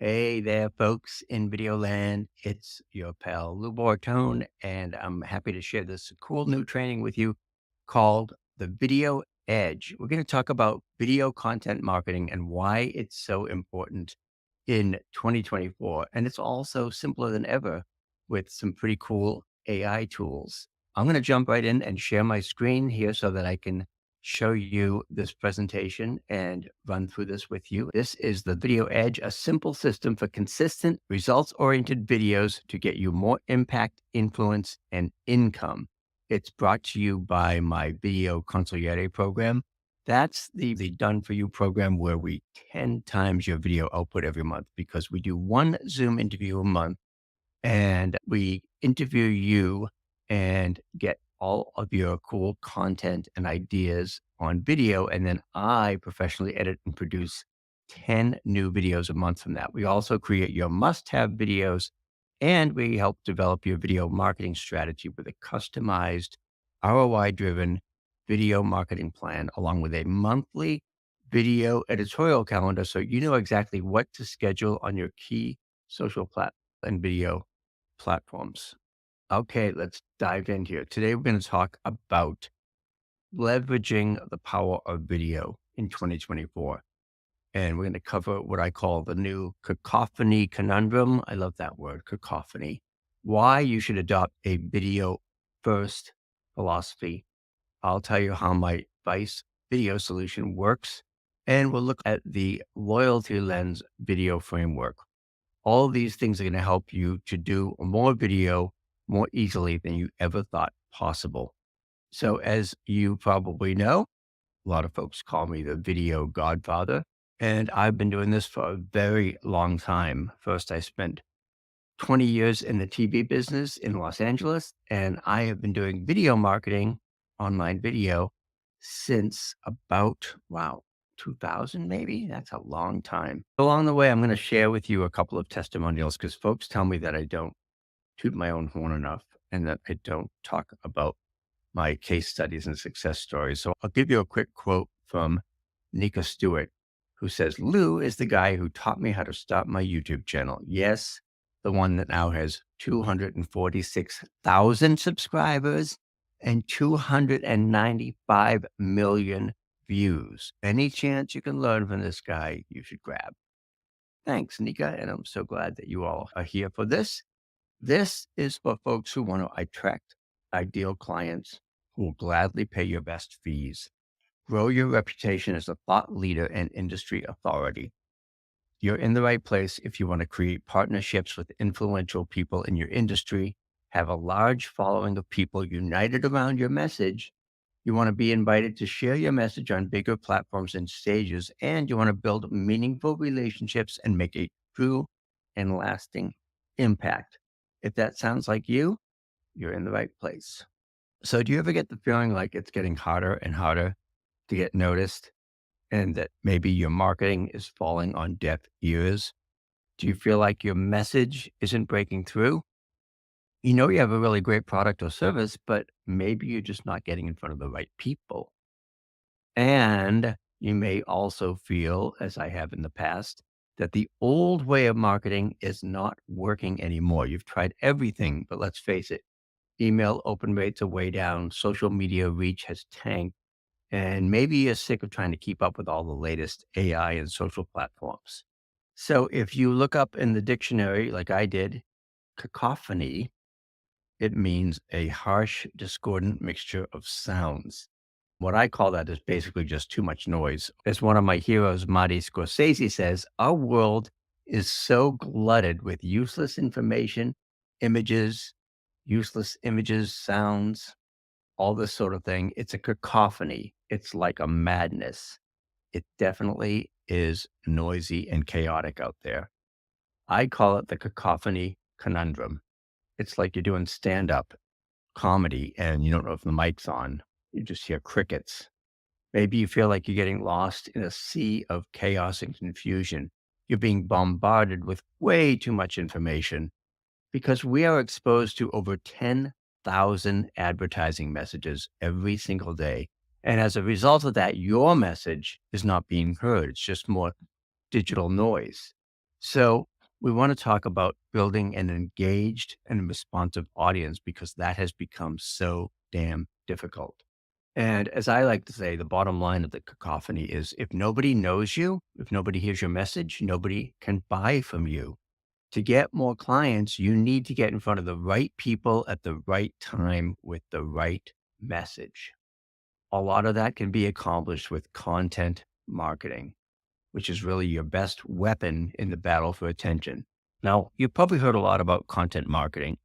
Hey there, folks in video land. It's your pal Lou Bortone, and I'm happy to share this cool new training with you called the Video Edge. We're going to talk about video content marketing and why it's so important in 2024. And it's also simpler than ever with some pretty cool AI tools. I'm going to jump right in and share my screen here so that I can show you this presentation and run through this with you. This is the Video Edge, a simple system for consistent, results-oriented videos to get you more impact, influence, and income. It's brought to you by my Video Consigliere program. That's the done for you program where we 10 times your video output every month because we do one Zoom interview a month and we interview you and get all of your cool content and ideas on video. And then I professionally edit and produce 10 new videos a month from that. We also create your must have videos and we help develop your video marketing strategy with a customized ROI driven video marketing plan, along with a monthly video editorial calendar. So you know exactly what to schedule on your key social platform and video platforms. Okay, let's dive in here. Today, we're going to talk about leveraging the power of video in 2024. And we're going to cover what I call the new cacophony conundrum. I love that word, cacophony. Why you should adopt a video first philosophy. I'll tell you how my Vice video solution works. And we'll look at the loyalty lens video framework. All of these things are going to help you to do more video more easily than you ever thought possible. So as you probably know, a lot of folks call me the video godfather, and I've been doing this for a very long time. First, I spent 20 years in the TV business in Los Angeles, and I have been doing video marketing, online video, since about, wow, 2000 maybe? That's a long time. Along the way, I'm going to share with you a couple of testimonials because folks tell me that I don't toot my own horn enough and that I don't talk about my case studies and success stories. So I'll give you a quick quote from Nika Stewart, who says, Lou is the guy who taught me how to start my YouTube channel. Yes, the one that now has 246,000 subscribers and 295 million views. Any chance you can learn from this guy, you should grab. Thanks, Nika. And I'm so glad that you all are here for this. This is for folks who want to attract ideal clients who will gladly pay your best fees. Grow your reputation as a thought leader and industry authority. You're in the right place if you want to create partnerships with influential people in your industry, have a large following of people united around your message. You want to be invited to share your message on bigger platforms and stages, and you want to build meaningful relationships and make a true and lasting impact. If that sounds like you, you're in the right place. So do you ever get the feeling like it's getting harder and harder to get noticed and that maybe your marketing is falling on deaf ears? Do you feel like your message isn't breaking through? You know, you have a really great product or service, but maybe you're just not getting in front of the right people. And you may also feel, as I have in the past, that the old way of marketing is not working anymore. You've tried everything, but let's face it, email open rates are way down, social media reach has tanked, and maybe you're sick of trying to keep up with all the latest AI and social platforms. So if you look up in the dictionary, like I did, cacophony, it means a harsh, discordant mixture of sounds. What I call that is basically just too much noise. As one of my heroes, Marty Scorsese, says, our world is so glutted with useless information, images, sounds, all this sort of thing. It's a cacophony. It's like a madness. It definitely is noisy and chaotic out there. I call it the cacophony conundrum. It's like you're doing stand-up comedy and you don't know if the mic's on. You just hear crickets. Maybe you feel like you're getting lost in a sea of chaos and confusion. You're being bombarded with way too much information because we are exposed to over 10,000 advertising messages every single day. And as a result of that, your message is not being heard. It's just more digital noise. So we want to talk about building an engaged and responsive audience because that has become so damn difficult. And as I like to say, the bottom line of the cacophony is if nobody knows you, if nobody hears your message, nobody can buy from you. To get more clients, you need to get in front of the right people at the right time with the right message. A lot of that can be accomplished with content marketing, which is really your best weapon in the battle for attention. Now, you've probably heard a lot about content marketing.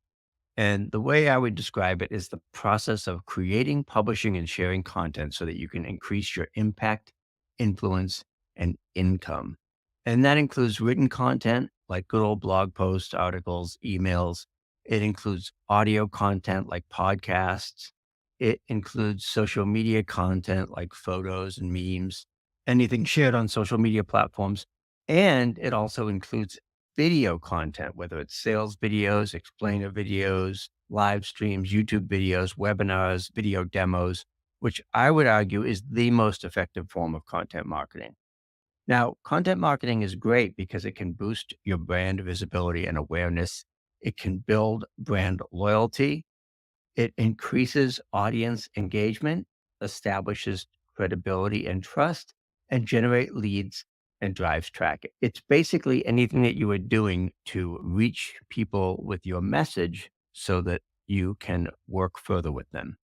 And the way I would describe it is the process of creating, publishing, and sharing content so that you can increase your impact, influence, and income. And that includes written content like good old blog posts, articles, emails. It includes audio content like podcasts. It includes social media content like photos and memes, anything shared on social media platforms. And it also includes video content, whether it's sales videos, explainer videos, live streams, YouTube videos, webinars, video demos, which I would argue is the most effective form of content marketing. Now, content marketing is great because it can boost your brand visibility and awareness. It can build brand loyalty. It increases audience engagement, establishes credibility and trust, and generate leads and drives traffic. It's basically anything that you are doing to reach people with your message so that you can work further with them.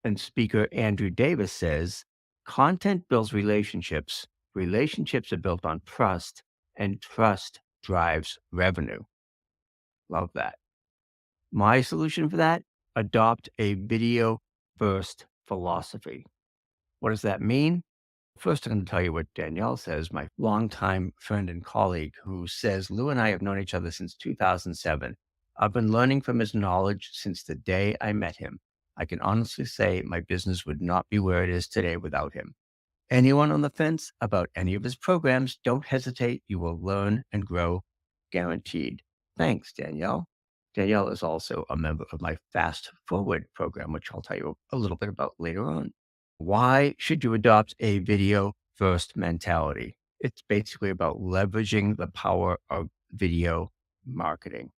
And speaker Andrew Davis says, content builds relationships. Relationships are built on trust, and trust drives revenue. Love that. My solution for that, adopt a video first philosophy. What does that mean? First, I'm going to tell you what Danielle says, my longtime friend and colleague, who says, Lou and I have known each other since 2007. I've been learning from his knowledge since the day I met him. I can honestly say my business would not be where it is today without him. Anyone on the fence about any of his programs, don't hesitate. You will learn and grow, guaranteed. Thanks, Danielle. Danielle is also a member of my Fast Forward program, which I'll tell you a little bit about later on. Why should you adopt a video first mentality? It's basically about leveraging the power of video marketing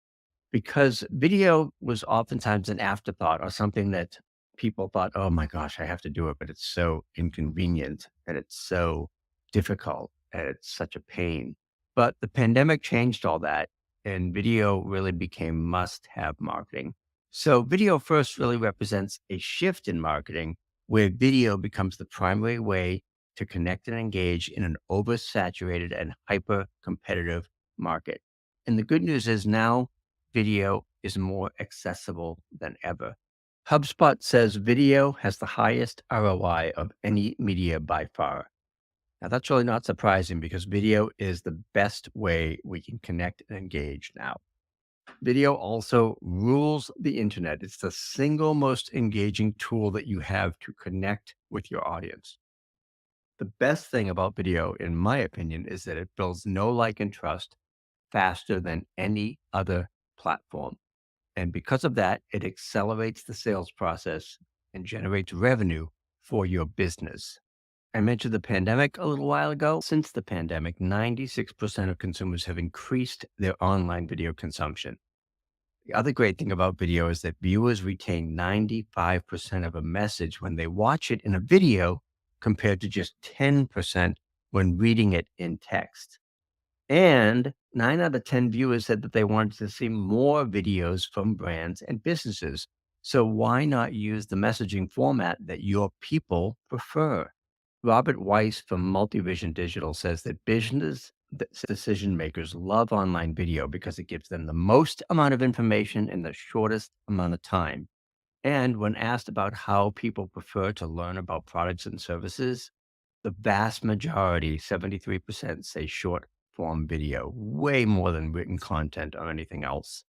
because video was oftentimes an afterthought or something that people thought, oh my gosh, I have to do it, but it's so inconvenient and it's so difficult and it's such a pain. But the pandemic changed all that and video really became must have marketing. So video first really represents a shift in marketing where video becomes the primary way to connect and engage in an oversaturated and hyper competitive market. And the good news is now video is more accessible than ever. HubSpot says video has the highest ROI of any media by far. Now, that's really not surprising because video is the best way we can connect and engage now. Video also rules the internet. It's the single most engaging tool that you have to connect with your audience. The best thing about video, in my opinion, is that it builds know, like, and trust faster than any other platform. And because of that, it accelerates the sales process and generates revenue for your business. I mentioned the pandemic a little while ago. Since the pandemic, 96% of consumers have increased their online video consumption. The other great thing about video is that viewers retain 95% of a message when they watch it in a video compared to just 10% when reading it in text. And 9 out of 10 viewers said that they wanted to see more videos from brands and businesses. So why not use the messaging format that your people prefer? Robert Weiss from Multivision Digital says that business decision makers love online video because it gives them the most amount of information in the shortest amount of time. And when asked about how people prefer to learn about products and services, the vast majority, 73%, say short form video, way more than written content or anything else.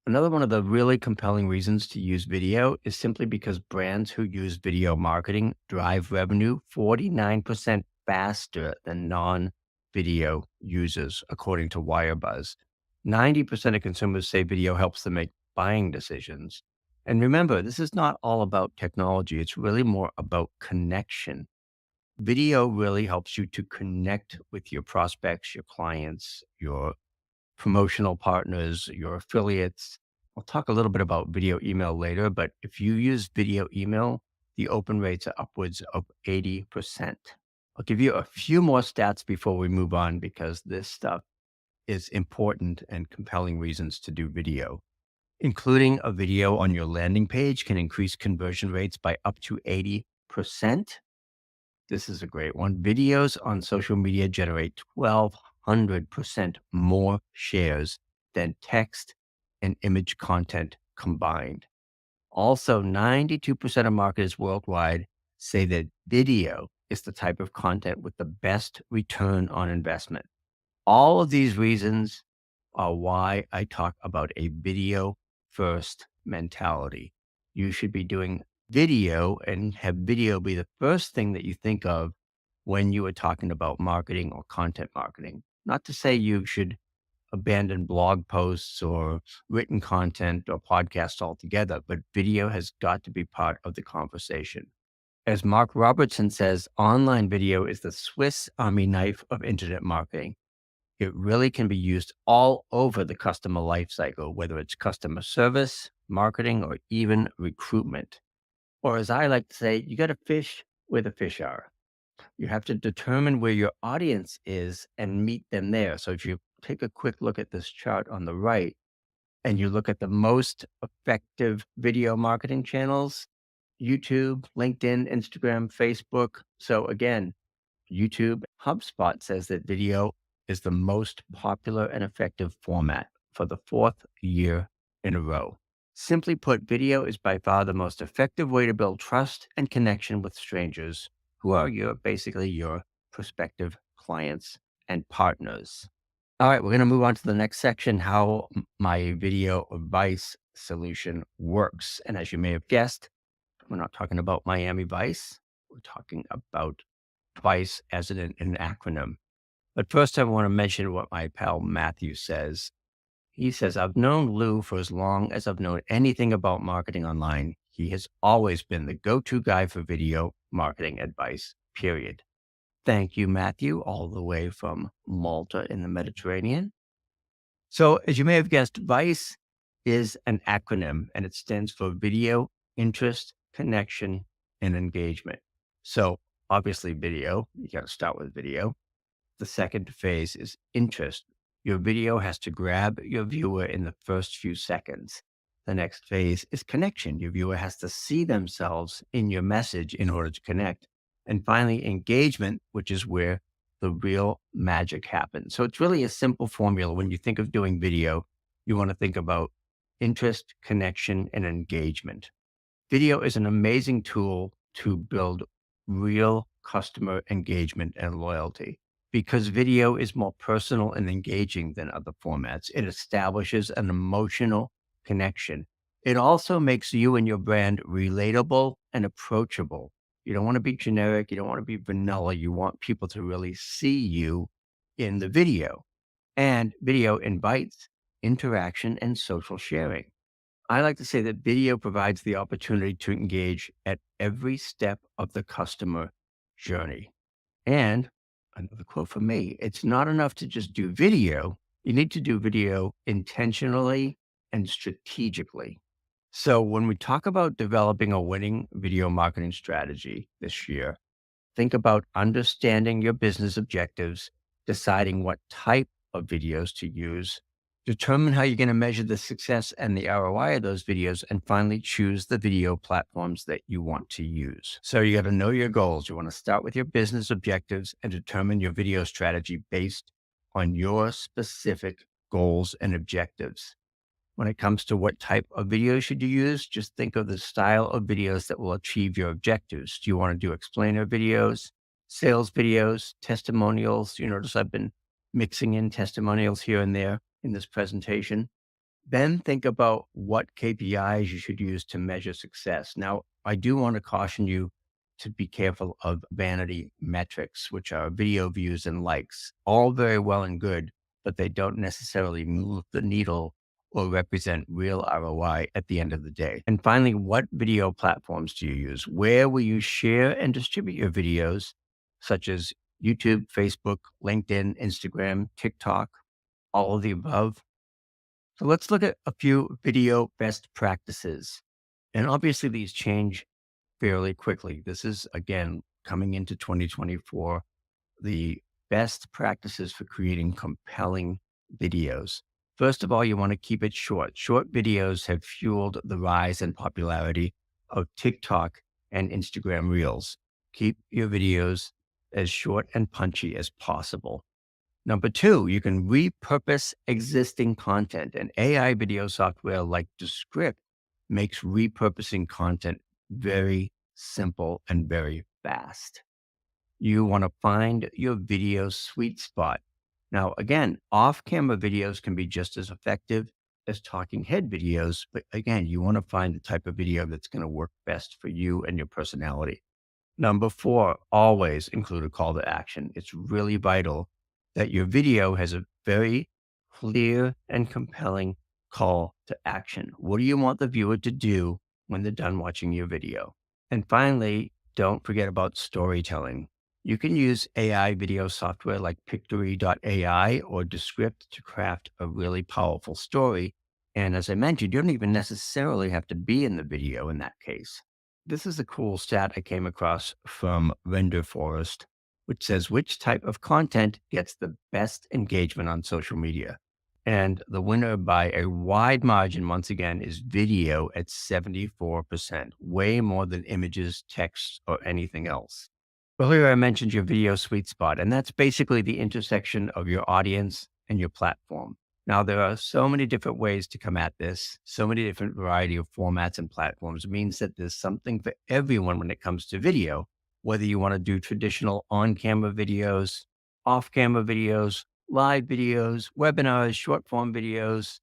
Another one of the really compelling reasons to use video is simply because brands who use video marketing drive revenue 49% faster than non video users, according to Wirebuzz. 90% of consumers say video helps them make buying decisions. And remember, this is not all about technology, it's really more about connection. Video really helps you to connect with your prospects, your clients, your promotional partners, your affiliates. I'll talk a little bit about video email later, but if you use video email, the open rates are upwards of 80%. I'll give you a few more stats before we move on because this stuff is important and compelling reasons to do video. Including a video on your landing page can increase conversion rates by up to 80%. This is a great one. Videos on social media generate 1,200% more shares than text and image content combined. Also, 92% of marketers worldwide say that video is the type of content with the best return on investment. All of these reasons are why I talk about a video first mentality. You should be doing video and have video be the first thing that you think of when you are talking about marketing or content marketing. Not to say you should abandon blog posts or written content or podcasts altogether, but video has got to be part of the conversation. As Mark Robertson says, online video is the Swiss Army knife of internet marketing. It really can be used all over the customer lifecycle, whether it's customer service, marketing, or even recruitment. Or as I like to say, you got to fish where the fish are. You have to determine where your audience is and meet them there. So if you take a quick look at this chart on the right and you look at the most effective video marketing channels, YouTube, LinkedIn, Instagram, Facebook. So again, YouTube, HubSpot says that video is the most popular and effective format for the fourth year in a row. Simply put, video is by far the most effective way to build trust and connection with strangers who are basically your prospective clients and partners. All right, we're going to move on to the next section, how my video advice solution works. And as you may have guessed, we're not talking about Miami Vice. We're talking about Vice as an acronym. But first, I want to mention what my pal Matthew says. He says, I've known Lou for as long as I've known anything about marketing online. He has always been the go-to guy for video marketing advice, period. Thank you, Matthew, all the way from Malta in the Mediterranean. So as you may have guessed, VICE is an acronym and it stands for Video, Interest, Connection, and Engagement. So obviously video, you got to start with video. The second phase is interest. Your video has to grab your viewer in the first few seconds. The next phase is connection. Your viewer has to see themselves in your message in order to connect. And finally, engagement, which is where the real magic happens. So it's really a simple formula. When you think of doing video, you want to think about interest, connection, and engagement. Video is an amazing tool to build real customer engagement and loyalty. Because video is more personal and engaging than other formats, it establishes an emotional connection. It also makes you and your brand relatable and approachable. You don't want to be generic. You don't want to be vanilla. You want people to really see you in the video. And video invites interaction and social sharing. I like to say that video provides the opportunity to engage at every step of the customer journey. And another quote from me, it's not enough to just do video. You need to do video intentionally and strategically. So when we talk about developing a winning video marketing strategy this year, think about understanding your business objectives, deciding what type of videos to use, determine how you're going to measure the success and the ROI of those videos, and finally choose the video platforms that you want to use. So you got to know your goals. You want to start with your business objectives and determine your video strategy based on your specific goals and objectives. When it comes to what type of video should you use, just think of the style of videos that will achieve your objectives. Do you want to do explainer videos, sales videos, testimonials? You notice I've been mixing in testimonials here and there in this presentation. Then think about what KPIs you should use to measure success. Now, I do want to caution you to be careful of vanity metrics, which are video views and likes. All very well and good, but they don't necessarily move the needle or represent real ROI at the end of the day. And finally, what video platforms do you use? Where will you share and distribute your videos, such as YouTube, Facebook, LinkedIn, Instagram, TikTok? all of the above? So let's look at a few video best practices. And obviously, these change fairly quickly. This is, again, coming into 2024, the best practices for creating compelling videos. First of all, you want to keep it short. Short videos have fueled the rise and popularity of TikTok and Instagram Reels. Keep your videos as short and punchy as possible. Number two, you can repurpose existing content. And AI video software like Descript makes repurposing content very simple and very fast. You want to find your video sweet spot. Now, again, off camera videos can be just as effective as talking head videos. But again, you want to find the type of video that's going to work best for you and your personality. Number four, always include a call to action. It's really vital that your video has a very clear and compelling call to action. What do you want the viewer to do when they're done watching your video? And finally, don't forget about storytelling. You can use AI video software like Pictory.ai or Descript to craft a really powerful story. And as I mentioned, you don't even necessarily have to be in the video in that case. This is a cool stat I came across from Render Forest, which says which type of content gets the best engagement on social media. And the winner by a wide margin, once again, is video at 74%, way more than images, text, or anything else. Earlier, I mentioned your video sweet spot, and that's basically the intersection of your audience and your platform. Now, there are so many different ways to come at this, so many different variety of formats and platforms. It means that there's something for everyone when it comes to video, whether you want to do traditional on-camera videos, off-camera videos, live videos, webinars, short form videos,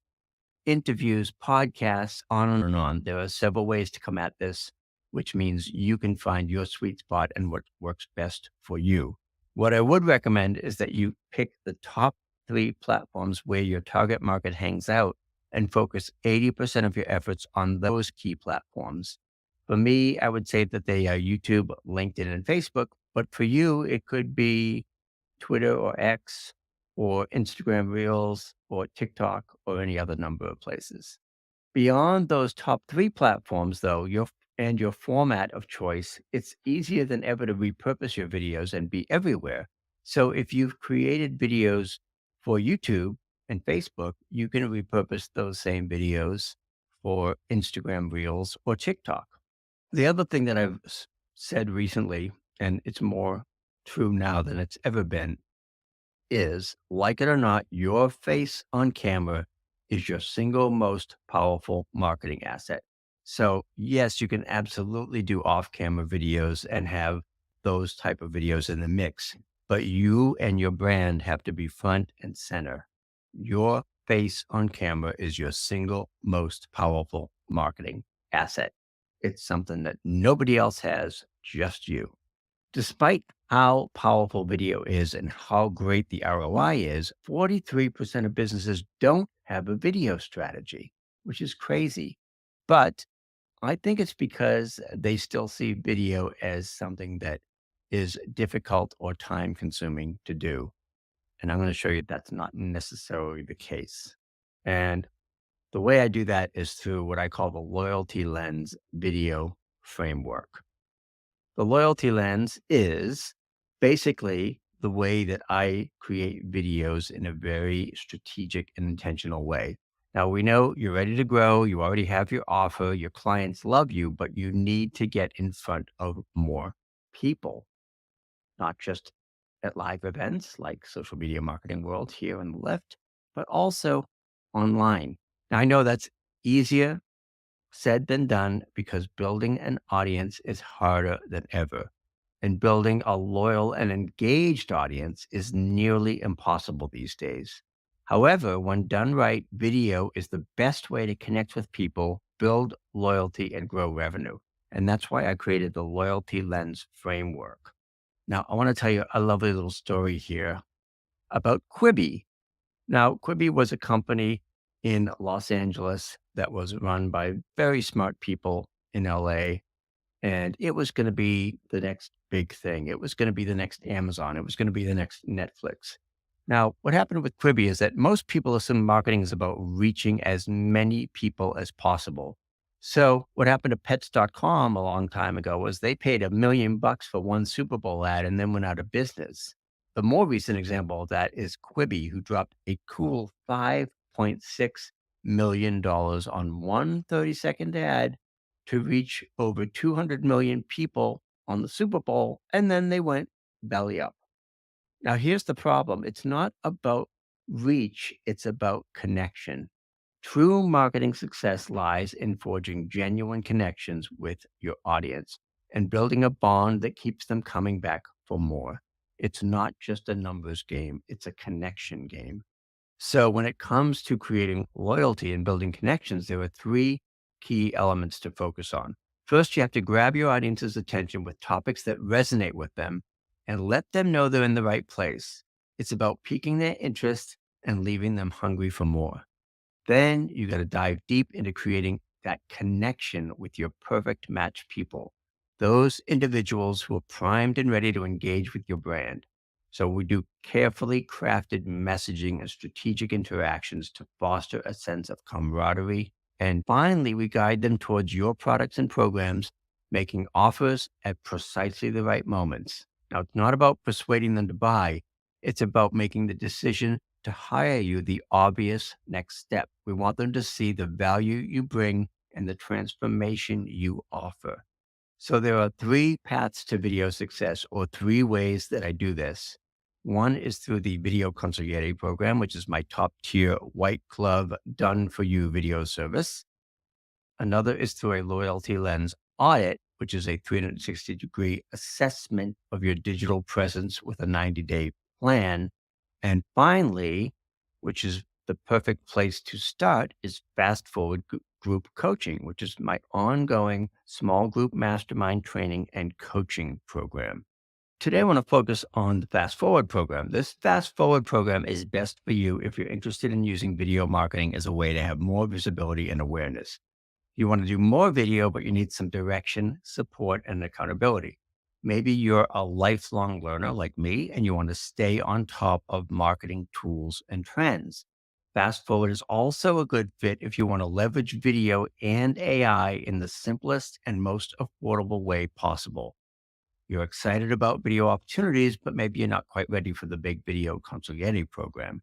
interviews, podcasts, on and on. There are several ways to come at this, which means you can find your sweet spot and what works best for you. What I would recommend is that you pick the top three platforms where your target market hangs out and focus 80% of your efforts on those key platforms. For me, I would say that they are YouTube, LinkedIn, and Facebook. But for you, it could be Twitter or X or Instagram Reels or TikTok or any other number of places. Beyond those top three platforms, though, your format of choice, it's easier than ever to repurpose your videos and be everywhere. So if you've created videos for YouTube and Facebook, you can repurpose those same videos for Instagram Reels or TikTok. The other thing that I've said recently, and it's more true now than it's ever been, is, like it or not, your face on camera is your single most powerful marketing asset. So yes, you can absolutely do off-camera videos and have those type of videos in the mix, but you and your brand have to be front and center. Your face on camera is your single most powerful marketing asset. It's something that nobody else has, just you. Despite how powerful video is and how great the ROI is, 43% of businesses don't have a video strategy, which is crazy. But I think it's because they still see video as something that is difficult or time consuming to do. And I'm going to show you that's not necessarily the case. And the way I do that is through what I call the loyalty lens video framework. The loyalty lens is basically the way that I create videos in a very strategic and intentional way. Now, we know you're ready to grow. You already have your offer. Your clients love you, but you need to get in front of more people, not just at live events like Social Media Marketing World here on the left, but also online. Now, I know that's easier said than done because building an audience is harder than ever. And building a loyal and engaged audience is nearly impossible these days. However, when done right, video is the best way to connect with people, build loyalty, and grow revenue. And that's why I created the Loyalty Lens framework. Now, I want to tell you a lovely little story here about Quibi. Now, Quibi was a company in Los Angeles that was run by very smart people in LA. And it was going to be the next big thing. It was going to be the next Amazon. It was going to be the next Netflix. Now, what happened with Quibi is that most people assume marketing is about reaching as many people as possible. So, what happened to pets.com a long time ago was they paid $1 million for one Super Bowl ad and then went out of business. The more recent example of that is Quibi, who dropped a cool $5.6 million on one 30-second ad to reach over 200 million people on the Super Bowl. And then they went belly up. Now, here's the problem. It's not about reach, it's about connection. True marketing success lies in forging genuine connections with your audience and building a bond that keeps them coming back for more. It's not just a numbers game, it's a connection game. So, when it comes to creating loyalty and building connections, there are three key elements to focus on. First, you have to grab your audience's attention with topics that resonate with them and let them know they're in the right place. It's about piquing their interest and leaving them hungry for more. Then you got to dive deep into creating that connection with your perfect match people, those individuals who are primed and ready to engage with your brand. So we do carefully crafted messaging and strategic interactions to foster a sense of camaraderie. And finally, we guide them towards your products and programs, making offers at precisely the right moments. Now, it's not about persuading them to buy. It's about making the decision to hire you the obvious next step. We want them to see the value you bring and the transformation you offer. So there are three paths to video success, or three ways that I do this. One is through the Video Consigliere program, which is my top tier white glove done for you video service. Another is through a Loyalty Lens audit, which is a 360-degree assessment of your digital presence with a 90-day plan. And finally, which is the perfect place to start, is Fast Forward Group Coaching, which is my ongoing small group mastermind training and coaching program. Today, I want to focus on the Fast Forward program. This Fast Forward program is best for you if you're interested in using video marketing as a way to have more visibility and awareness. You want to do more video, but you need some direction, support, and accountability. Maybe you're a lifelong learner like me, and you want to stay on top of marketing tools and trends. Fast Forward is also a good fit if you want to leverage video and AI in the simplest and most affordable way possible. You're excited about video opportunities, but maybe you're not quite ready for the big Video Consigliere program.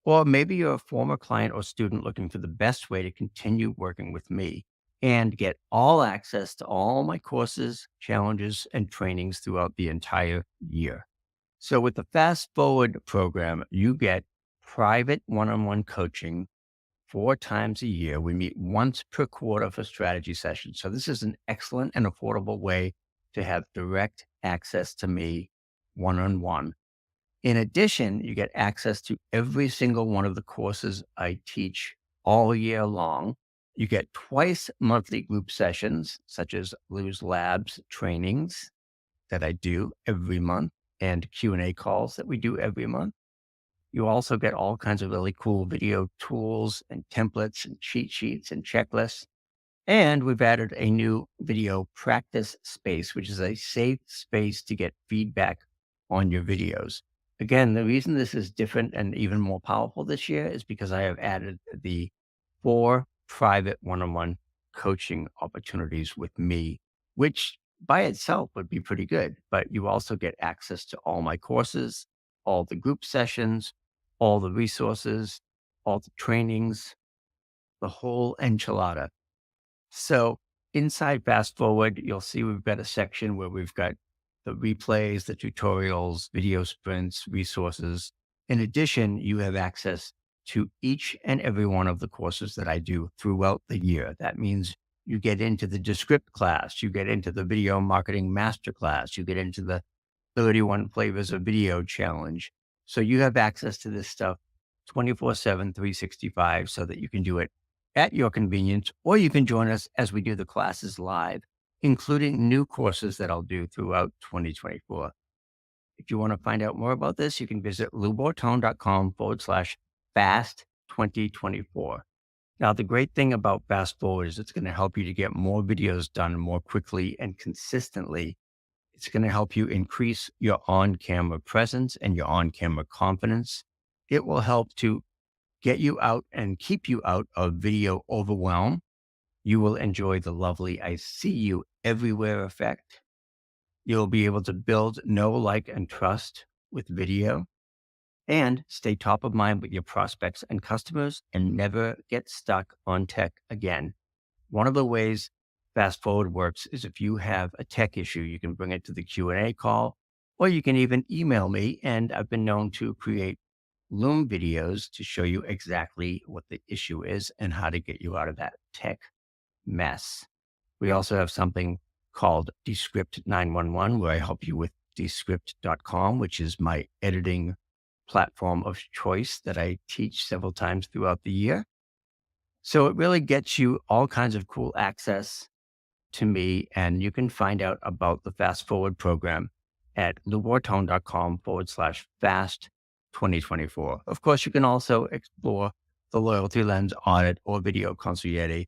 Or maybe you're a former client or student looking for the best way to continue working with me and get all access to all my courses, challenges, and trainings throughout the entire year. So, with the Fast Forward program, you get private one on one coaching 4 times a year. We meet once per quarter for strategy sessions. So, this is an excellent and affordable way to have direct access to me one on one. In addition, you get access to every single one of the courses I teach all year long. You get twice monthly group sessions, such as Lose Labs trainings that I do every month and Q&A calls that we do every month. You also get all kinds of really cool video tools and templates and cheat sheets and checklists. And we've added a new video practice space, which is a safe space to get feedback on your videos. Again, the reason this is different and even more powerful this year is because I have added the 4 private one on one coaching opportunities with me, which by itself would be pretty good. But you also get access to all my courses, all the group sessions, all the resources, all the trainings, the whole enchilada. So inside Fast Forward, you'll see we've got a section where we've got the replays, the tutorials, video sprints, resources. In addition, you have access to each and every one of the courses that I do throughout the year. That means you get into the Descript class, you get into the Video Marketing Masterclass, you get into the 31 Flavors of Video Challenge. So you have access to this stuff 24/7, 365, so that you can do it at your convenience, or you can join us as we do the classes live, including new courses that I'll do throughout 2024. If you want to find out more about this, you can visit loubortone.com/fast 2024. Now, the great thing about Fast Forward is it's going to help you to get more videos done more quickly and consistently It's going to help you increase your on-camera presence and your on-camera confidence. It will help to get you out and keep you out of video overwhelm. You will enjoy the lovely I see you everywhere effect. You'll be able to build know, like, and trust with video and stay top of mind with your prospects and customers and never get stuck on tech again. One of the ways Fast Forward works is if you have a tech issue, you can bring it to the Q&A call, or you can even email me. And I've been known to create Loom videos to show you exactly what the issue is and how to get you out of that tech mess. We also have something called Descript 911, where I help you with Descript.com, which is my editing platform of choice that I teach several times throughout the year. So it really gets you all kinds of cool access to me. And you can find out about the Fast Forward program at lubortone.com/fast 2024. Of course, you can also explore the Loyalty Lens audit or video concierge,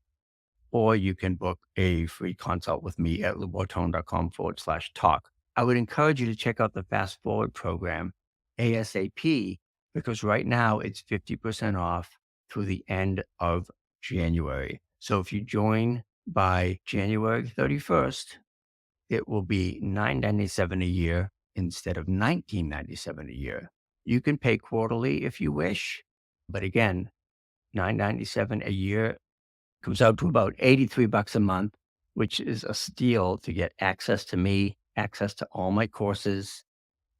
or you can book a free consult with me at lubortone.com/talk. I would encourage you to check out the Fast Forward program ASAP, because right now it's 50% off through the end of January. So if you join by January 31st, it will be $997 a year instead of $1997 a year. You can pay quarterly if you wish, but again, $997 a year comes out to about $83 a month, which is a steal to get access to me, access to all my courses,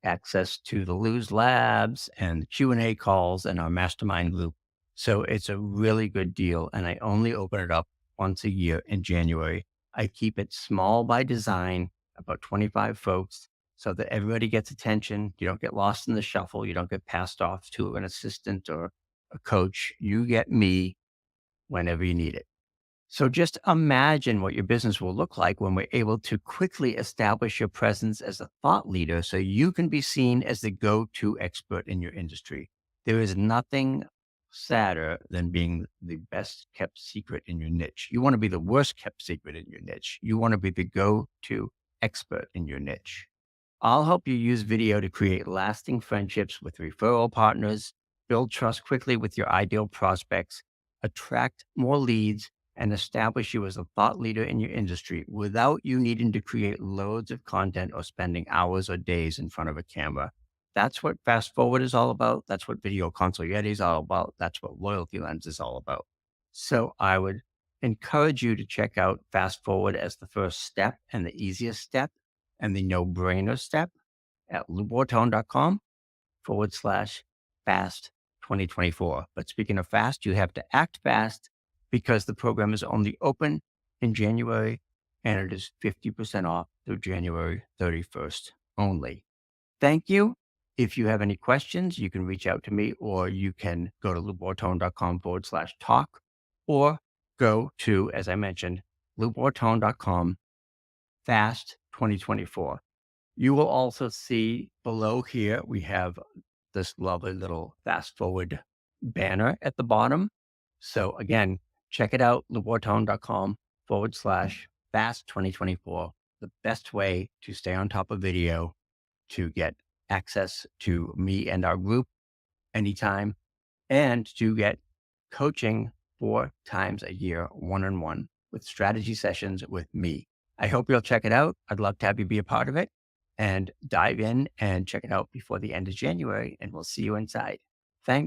access to the Luz Labs and Q&A calls and our mastermind group. So it's a really good deal. And I only open it up once a year in January. I keep it small by design, about 25 folks, so that everybody gets attention. You don't get lost in the shuffle. You don't get passed off to an assistant or a coach. You get me whenever you need it. So just imagine what your business will look like when we're able to quickly establish your presence as a thought leader so you can be seen as the go-to expert in your industry. There is nothing sadder than being the best kept secret in your niche. You want to be the worst kept secret in your niche. You want to be the go-to expert in your niche. I'll help you use video to create lasting friendships with referral partners, build trust quickly with your ideal prospects, attract more leads, and establish you as a thought leader in your industry without you needing to create loads of content or spending hours or days in front of a camera. That's what Fast Forward is all about. That's what Video Concierge is all about. That's what Loyalty Lens is all about. So I would encourage you to check out Fast Forward as the first step and the easiest step and the no-brainer step at lubortone.com/fast 2024. But speaking of fast, you have to act fast, because the program is only open in January and it is 50% off through January 31st only. Thank you. If you have any questions, you can reach out to me, or you can go to lubortone.com/talk, or go to, as I mentioned, lubortone.com/fast 2024. You will also see below here, we have this lovely little Fast Forward banner at the bottom. So again, check it out, lubortone.com/fast 2024. The best way to stay on top of video, to get access to me and our group anytime, and to get coaching 4 times a year, one-on-one, with strategy sessions with me. I hope you'll check it out. I'd love to have you be a part of it, and dive in and check it out before the end of January, and we'll see you inside. Thanks.